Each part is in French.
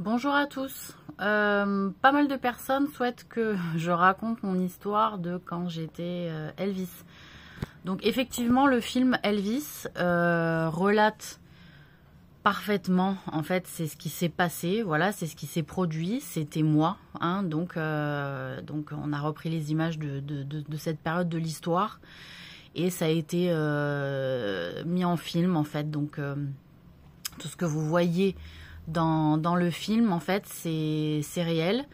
Bonjour à tous. Pas mal de personnes souhaitent que je raconte mon histoire de quand j'étais Elvis. Donc effectivement, le film Elvis relate parfaitement, en fait, c'est ce qui s'est passé, voilà, c'est ce qui s'est produit, c'était moi, hein, donc on a repris les images de cette période de l'histoire et ça a été mis en film, en fait, donc tout ce que vous voyez dans le film, en fait, c'est réel.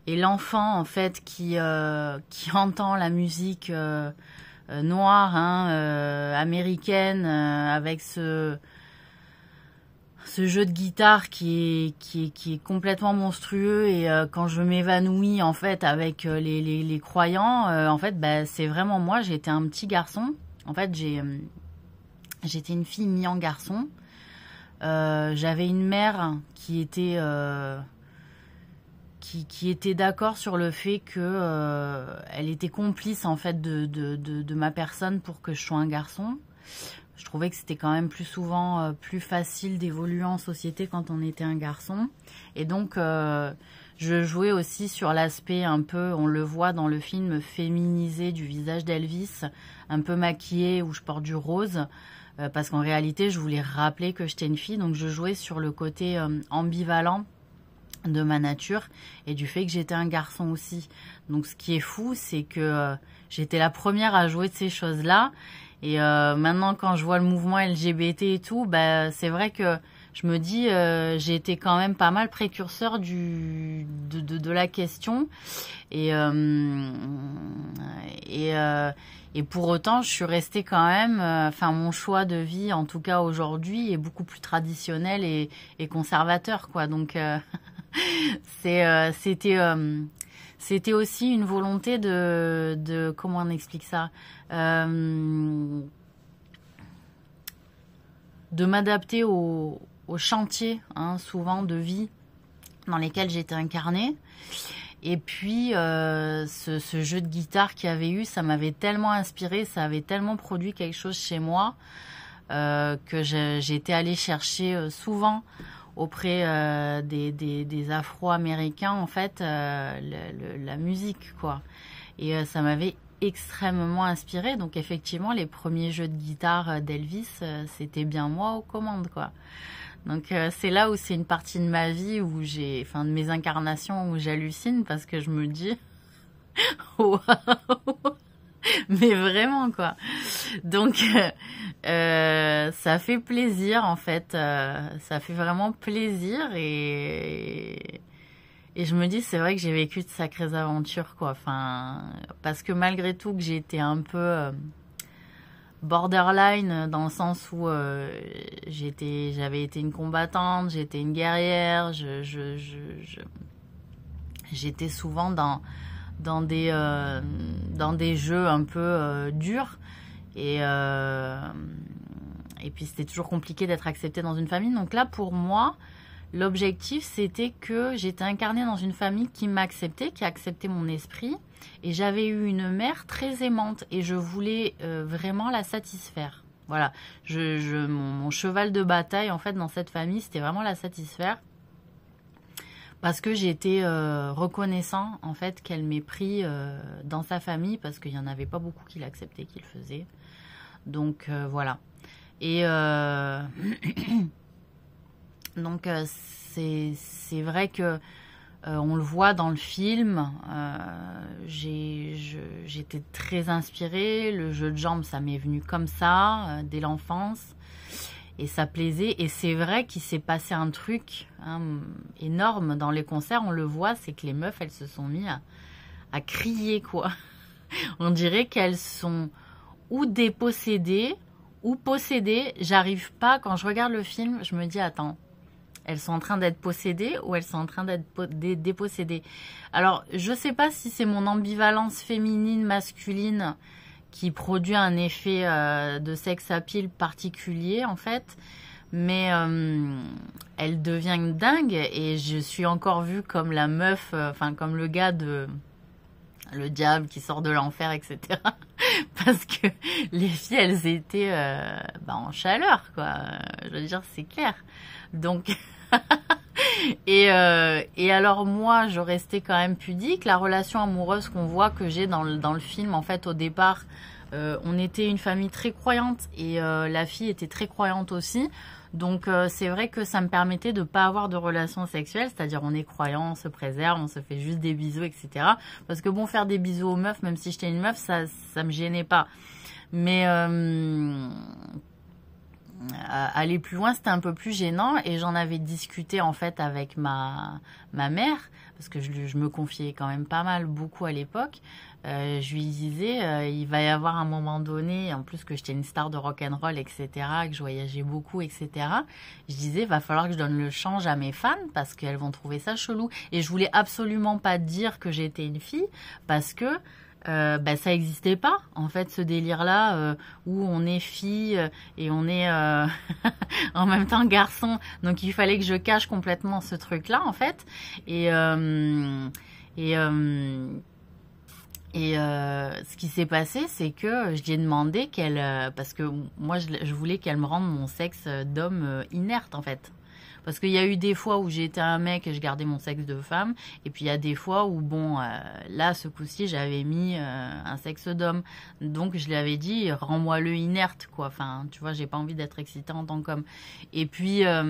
Et l'enfant, en fait, qui entend la musique noire, hein, américaine, avec ce jeu de guitare qui est complètement monstrueux, et quand je m'évanouis, en fait, avec les croyants, en fait, bah, c'est vraiment moi. J'étais un petit garçon. En fait, j'étais une fille née en garçon. J'avais une mère qui était d'accord sur le fait que elle était complice, en fait, de ma personne pour que je sois un garçon. Je trouvais que c'était quand même plus souvent plus facile d'évoluer en société quand on était un garçon. Et donc je jouais aussi sur l'aspect un peu, on le voit dans le film, féminisé du visage d'Elvis, un peu maquillé, où je porte du rose. Parce qu'en réalité, je voulais rappeler que j'étais une fille, donc je jouais sur le côté ambivalent de ma nature et du fait que j'étais un garçon aussi. Donc ce qui est fou, c'est que j'étais la première à jouer de ces choses-là. Et maintenant, quand je vois le mouvement LGBT et tout, bah, c'est vrai que je me dis, j'ai été quand même pas mal précurseur de la question. Et pour autant, je suis restée quand même, mon choix de vie, en tout cas aujourd'hui, est beaucoup plus traditionnel et conservateur, quoi. Donc, c'était aussi une volonté de comment on explique ça, de m'adapter au chantier, hein, souvent de vie dans lesquels j'étais incarnée. Et puis ce jeu de guitare qu'il y avait eu, ça m'avait tellement inspiré, ça avait tellement produit quelque chose chez moi que j'étais allée chercher souvent auprès des Afro-Américains, en fait, la musique, quoi. Et ça m'avait extrêmement inspiré. Donc effectivement, les premiers jeux de guitare d'Elvis, c'était bien moi aux commandes, quoi. Donc c'est là où c'est une partie de ma vie où de mes incarnations, où j'hallucine, parce que je me dis waouh, mais vraiment, quoi. Donc ça fait plaisir, en fait, ça fait vraiment plaisir, et je me dis, c'est vrai que j'ai vécu de sacrées aventures, quoi. Parce que malgré tout, que j'ai été un peu borderline, dans le sens où j'avais été une combattante, j'étais une guerrière, j'étais souvent dans des jeux un peu durs, et puis c'était toujours compliqué d'être acceptée dans une famille. Donc là, pour moi, l'objectif, c'était que j'étais incarnée dans une famille qui m'acceptait, qui acceptait mon esprit. Et j'avais eu une mère très aimante et je voulais vraiment la satisfaire. Voilà, mon cheval de bataille, en fait, dans cette famille, c'était vraiment la satisfaire. Parce que j'étais reconnaissant, en fait, qu'elle m'ait pris dans sa famille, parce qu'il n'y en avait pas beaucoup qui l'acceptaient, qui le faisaient. Donc voilà. Et donc c'est vrai que on le voit dans le film, j'étais très inspirée. Le jeu de jambes, ça m'est venu comme ça, dès l'enfance, et ça plaisait. Et c'est vrai qu'il s'est passé un truc, hein, énorme dans les concerts, on le voit, c'est que les meufs, elles se sont mis à crier, quoi. On dirait qu'elles sont ou dépossédées ou possédées. J'arrive pas, quand je regarde le film, je me dis, attends, elles sont en train d'être possédées ou elles sont en train d'être dépossédées. Alors, je sais pas si c'est mon ambivalence féminine, masculine, qui produit un effet de sex appeal particulier, en fait. Mais elle devient dingue, et je suis encore vue comme la meuf, comme le gars de le diable qui sort de l'enfer, etc. Parce que les filles, elles étaient en chaleur, quoi. Je veux dire, c'est clair. Donc, Et alors moi, je restais quand même pudique. La relation amoureuse qu'on voit que j'ai dans le film, en fait, au départ, on était une famille très croyante et la fille était très croyante aussi. Donc c'est vrai que ça me permettait de pas avoir de relations sexuelles, c'est-à-dire on est croyant, on se préserve, on se fait juste des bisous, etc. Parce que bon, faire des bisous aux meufs, même si j'étais une meuf, ça me gênait pas. Mais aller plus loin, c'était un peu plus gênant et j'en avais discuté en fait avec ma mère parce que je me confiais quand même pas mal, beaucoup à l'époque. Je lui disais, il va y avoir un moment donné, en plus que j'étais une star de rock'n'roll, etc., que je voyageais beaucoup, etc. Je disais, va falloir que je donne le change à mes fans parce qu'elles vont trouver ça chelou. Et je voulais absolument pas dire que j'étais une fille parce que ça n'existait pas en fait ce délire là où on est fille et on est en même temps garçon, donc il fallait que je cache complètement ce truc là en fait et et ce qui s'est passé, c'est que je lui ai demandé parce que moi je voulais qu'elle me rende mon sexe d'homme inerte en fait. Parce qu'il y a eu des fois où j'étais un mec et je gardais mon sexe de femme. Et puis il y a des fois où, bon, là, ce coup-ci, j'avais mis un sexe d'homme. Donc je lui avais dit, rends-moi-le inerte, quoi. Enfin, tu vois, j'ai pas envie d'être excitée en tant qu'homme. Et puis, à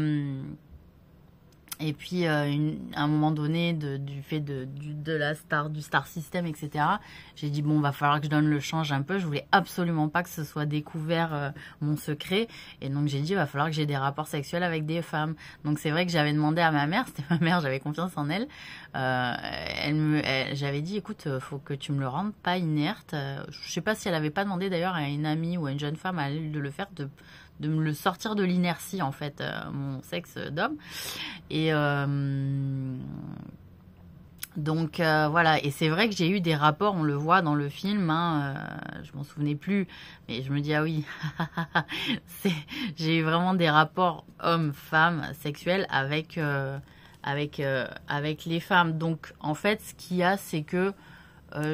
un moment donné, du fait de la star, du star system, etc., j'ai dit, bon, va falloir que je donne le change un peu. Je voulais absolument pas que ce soit découvert mon secret. Et donc, j'ai dit, va falloir que j'ai des rapports sexuels avec des femmes. Donc, c'est vrai que j'avais demandé à ma mère, c'était ma mère, j'avais confiance en elle. J'avais dit, écoute, faut que tu me le rendes pas inerte. Je sais pas si elle avait pas demandé d'ailleurs à une amie ou à une jeune femme à elle de le faire, de me le sortir de l'inertie en fait, mon sexe d'homme. Et donc voilà, et c'est vrai que j'ai eu des rapports, on le voit dans le film, hein, je m'en souvenais plus, mais je me dis ah oui, j'ai eu vraiment des rapports hommes-femmes sexuels avec les femmes. Donc en fait, ce qu'il y a, c'est que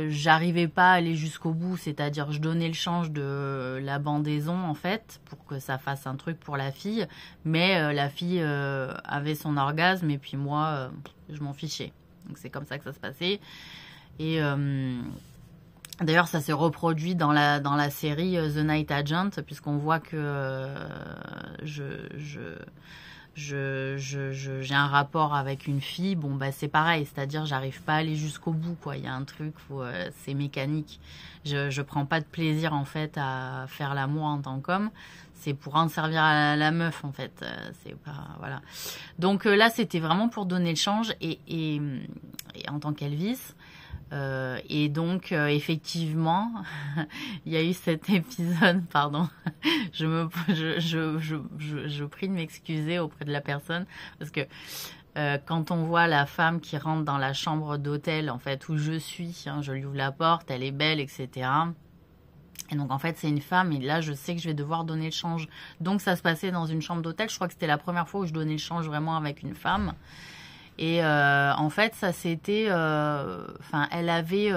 j'arrivais pas à aller jusqu'au bout, c'est-à-dire je donnais le change de la bandaison en fait pour que ça fasse un truc pour la fille, mais la fille avait son orgasme et puis moi je m'en fichais. Donc c'est comme ça que ça se passait. Et d'ailleurs ça s'est reproduit dans la série The Night Agent puisqu'on voit que j'ai un rapport avec une fille, bon bah c'est pareil, c'est-à-dire j'arrive pas à aller jusqu'au bout quoi, il y a un truc où c'est mécanique, je prends pas de plaisir en fait à faire l'amour en tant qu'homme, c'est pour en servir à la meuf en fait, c'est pas voilà. Donc là c'était vraiment pour donner le change et en tant qu'Elvis. Et donc effectivement il y a eu cet épisode, pardon, je prie de m'excuser auprès de la personne parce que quand on voit la femme qui rentre dans la chambre d'hôtel en fait où je suis, hein, je lui ouvre la porte, elle est belle, etc. Et donc en fait c'est une femme et là je sais que je vais devoir donner le change, donc ça se passait dans une chambre d'hôtel, je crois que c'était la première fois où je donnais le change vraiment avec une femme. Et en fait, ça c'était... elle avait...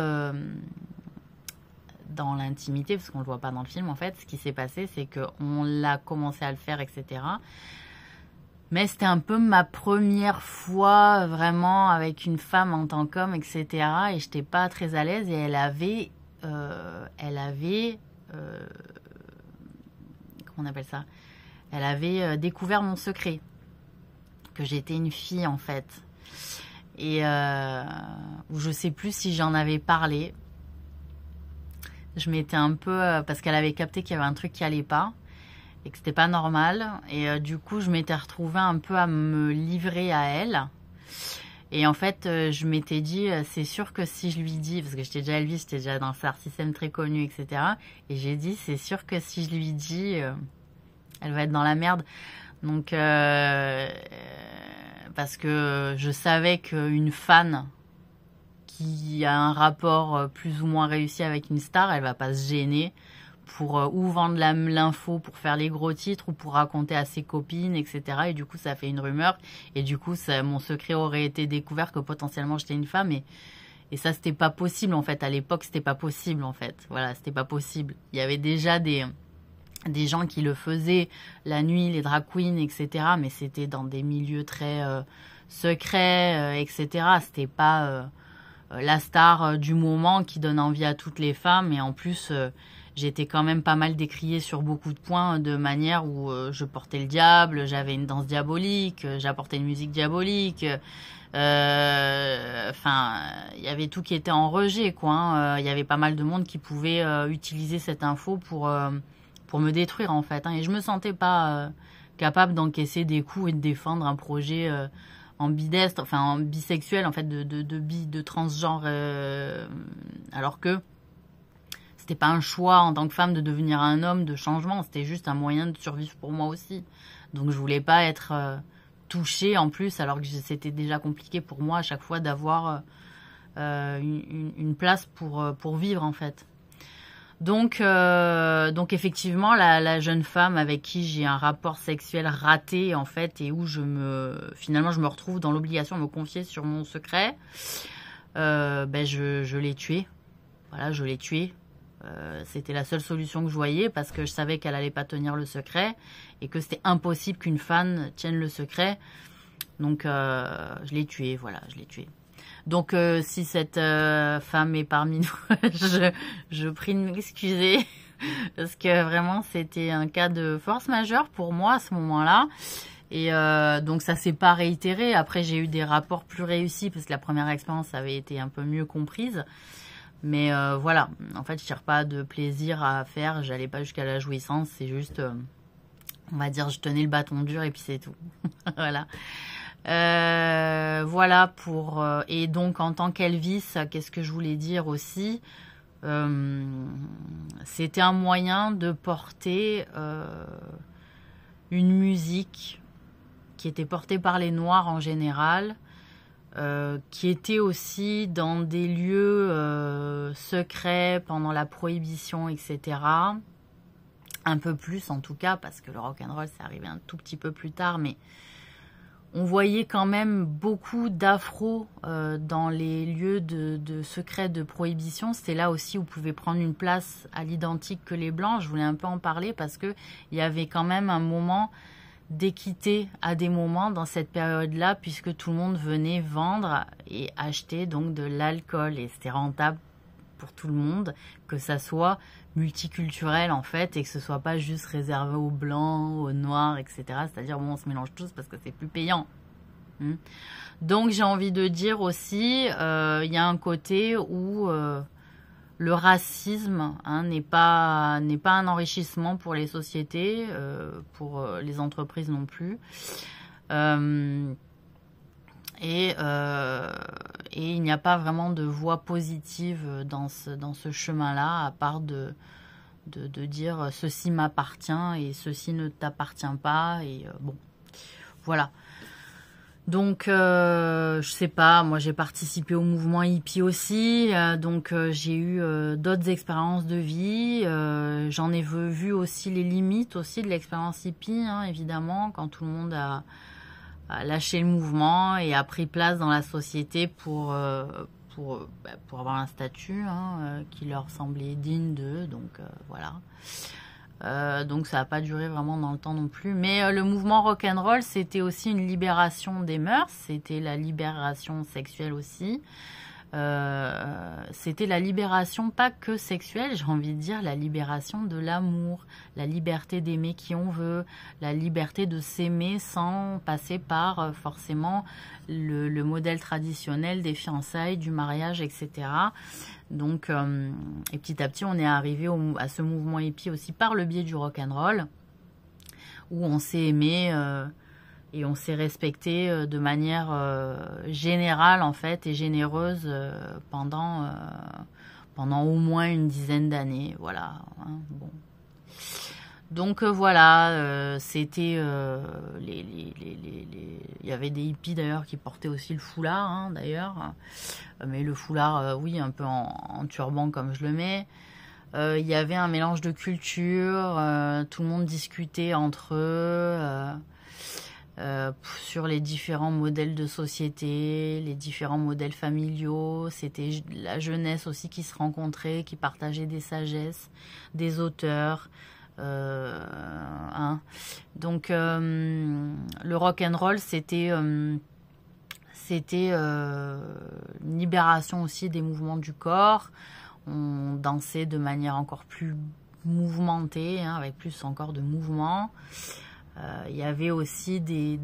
dans l'intimité, parce qu'on ne le voit pas dans le film, en fait, ce qui s'est passé, c'est qu'on l'a commencé à le faire, etc. Mais c'était un peu ma première fois, vraiment, avec une femme en tant qu'homme, etc. Et je n'étais pas très à l'aise. Et elle avait... comment on appelle ça? Elle avait découvert mon secret. Que j'étais une fille, en fait. Et où je sais plus si j'en avais parlé. Je m'étais un peu parce qu'elle avait capté qu'il y avait un truc qui allait pas et que c'était pas normal et du coup je m'étais retrouvée un peu à me livrer à elle et en fait je m'étais dit c'est sûr que si je lui dis, parce que j'étais déjà Elvis, j'étais déjà dans un star system très connu, etc., et j'ai dit c'est sûr que si je lui dis elle va être dans la merde. Donc parce que je savais qu'une fan qui a un rapport plus ou moins réussi avec une star, elle va pas se gêner pour ou vendre l'info pour faire les gros titres ou pour raconter à ses copines, etc. Et du coup, ça fait une rumeur. Et du coup, mon secret aurait été découvert que potentiellement j'étais une femme. Et ça, c'était pas possible en fait. À l'époque, c'était pas possible en fait. Voilà, c'était pas possible. Il y avait déjà des gens qui le faisaient la nuit, les drag queens, etc. Mais c'était dans des milieux très secret, etc. C'était pas la star du moment qui donne envie à toutes les femmes. Et en plus, j'étais quand même pas mal décriée sur beaucoup de points de manière où je portais le diable, j'avais une danse diabolique, j'apportais une musique diabolique. Enfin, il y avait tout qui était en rejet, quoi. Hein. Il y avait pas mal de monde qui pouvait utiliser cette info pour me détruire, en fait. Hein. Et je me sentais pas capable d'encaisser des coups et de défendre un projet ambidestre, enfin en bisexuel, en fait, de transgenre, alors que c'était pas un choix en tant que femme de devenir un homme, de changement, c'était juste un moyen de survivre pour moi aussi. Donc je voulais pas être touchée en plus, alors que c'était déjà compliqué pour moi à chaque fois d'avoir une place pour vivre, en fait. Donc effectivement, la jeune femme avec qui j'ai un rapport sexuel raté, en fait, et où finalement je me retrouve dans l'obligation de me confier sur mon secret, je l'ai tuée. Voilà, je l'ai tuée. C'était la seule solution que je voyais parce que je savais qu'elle allait pas tenir le secret et que c'était impossible qu'une fan tienne le secret. Donc je l'ai tuée, voilà, je l'ai tuée. Donc si cette femme est parmi nous, je prie de m'excuser parce que vraiment c'était un cas de force majeure pour moi à ce moment-là. Et donc ça s'est pas réitéré. Après j'ai eu des rapports plus réussis parce que la première expérience avait été un peu mieux comprise. Mais voilà, en fait je tire pas de plaisir à faire, j'allais pas jusqu'à la jouissance, c'est juste, on va dire, je tenais le bâton dur et puis c'est tout. Voilà. Voilà pour... et donc en tant qu'Elvis, qu'est-ce que je voulais dire aussi, c'était un moyen de porter une musique qui était portée par les Noirs en général, qui était aussi dans des lieux secrets pendant la prohibition, etc. Un peu plus en tout cas, parce que le rock'n'roll c'est arrivé un tout petit peu plus tard, mais on voyait quand même beaucoup d'afro dans les lieux de secrets de prohibition. C'était là aussi où vous pouvez prendre une place à l'identique que les Blancs. Je voulais un peu en parler parce que il y avait quand même un moment d'équité à des moments dans cette période-là, puisque tout le monde venait vendre et acheter donc de l'alcool et c'était rentable pour tout le monde, que ça soit multiculturel en fait et que ce soit pas juste réservé aux blancs, aux noirs, etc. C'est-à-dire bon, on se mélange tous parce que c'est plus payant. Donc j'ai envie de dire aussi, il y a un côté où le racisme n'est pas un enrichissement pour les sociétés, pour les entreprises non plus. Et il n'y a pas vraiment de voie positive dans ce chemin-là, à part de dire ceci m'appartient et ceci ne t'appartient pas. Et bon, voilà. Donc, je sais pas, moi j'ai participé au mouvement hippie aussi, donc j'ai eu d'autres expériences de vie. J'en ai vu aussi les limites aussi de l'expérience hippie, hein, évidemment, quand tout le monde a lâché le mouvement et a pris place dans la société pour avoir un statut qui leur semblait digne d'eux, donc voilà. Donc ça n'a pas duré vraiment dans le temps non plus. Mais le mouvement rock'n'roll, c'était aussi une libération des mœurs, c'était la libération sexuelle aussi. C'était la libération pas que sexuelle, j'ai envie de dire la libération de l'amour, la liberté d'aimer qui on veut, la liberté de s'aimer sans passer par forcément le modèle traditionnel des fiançailles, du mariage, etc. Donc, et petit à petit, on est arrivé à ce mouvement hippie aussi par le biais du rock'n'roll, où on s'est aimé et on s'est respecté de manière générale en fait et généreuse pendant au moins une dizaine d'années. Voilà. Hein, bon. Donc voilà, c'était il y avait des hippies d'ailleurs qui portaient aussi le foulard, hein, d'ailleurs, mais le foulard, oui, un peu en turban comme je le mets. Il y avait un mélange de cultures, tout le monde discutait entre eux sur les différents modèles de société, les différents modèles familiaux. C'était la jeunesse aussi qui se rencontrait, qui partageait des sagesses, des auteurs. Donc le rock and roll c'était C'était une libération aussi des mouvements du corps. On dansait de manière encore plus mouvementée, hein, avec plus encore de mouvements. Il y avait aussi des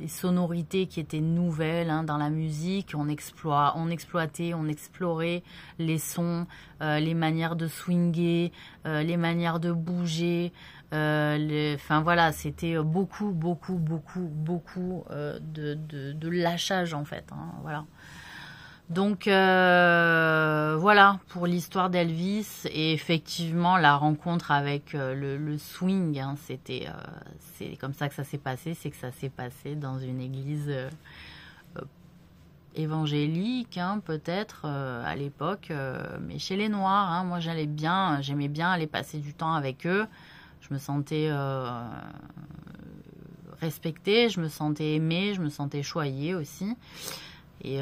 sonorités qui étaient nouvelles, hein, dans la musique. On exploitait, on explorait les sons, les manières de swinger, les manières de bouger. Enfin voilà, c'était beaucoup de lâchage en fait, hein, voilà. Donc voilà pour l'histoire d'Elvis, et effectivement la rencontre avec le swing, hein, c'est comme ça que ça s'est passé, c'est que ça s'est passé dans une église évangélique, hein, peut-être à l'époque, mais chez les Noirs, hein, moi j'aimais bien aller passer du temps avec eux. Je me sentais respectée, je me sentais aimée, je me sentais choyée aussi. Et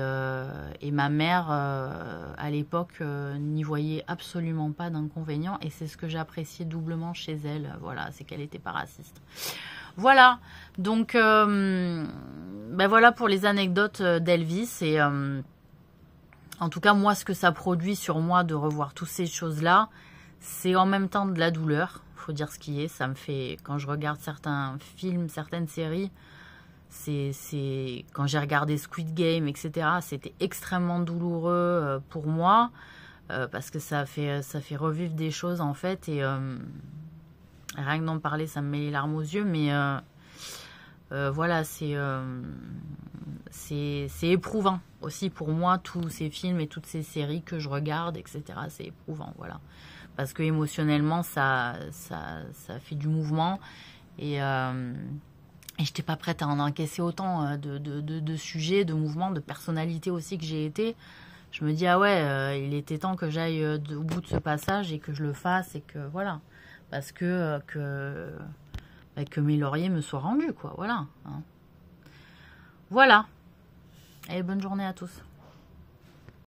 ma mère, à l'époque, n'y voyait absolument pas d'inconvénient. Et c'est ce que j'appréciais doublement chez elle. Voilà, c'est qu'elle n'était pas raciste. Voilà, donc ben voilà pour les anecdotes d'Elvis. Et en tout cas, moi, ce que ça produit sur moi de revoir toutes ces choses-là, c'est en même temps de la douleur. Faut dire ce qui est. Ça me fait, quand je regarde certains films, certaines séries, quand j'ai regardé Squid Game, etc., c'était extrêmement douloureux pour moi, parce que ça fait revivre des choses en fait, et rien que d'en parler, ça me met les larmes aux yeux, mais voilà, c'est éprouvant aussi pour moi, tous ces films et toutes ces séries que je regarde, etc., c'est éprouvant, voilà, parce que émotionnellement, ça fait du mouvement, et j'étais pas prête à en encaisser autant de sujets, de mouvements, de personnalités aussi que j'ai été. Je me dis, ah ouais, il était temps que j'aille au bout de ce passage et que je le fasse, et que voilà. Parce que mes lauriers me soient rendus, quoi. Voilà. Hein. Voilà. Et bonne journée à tous.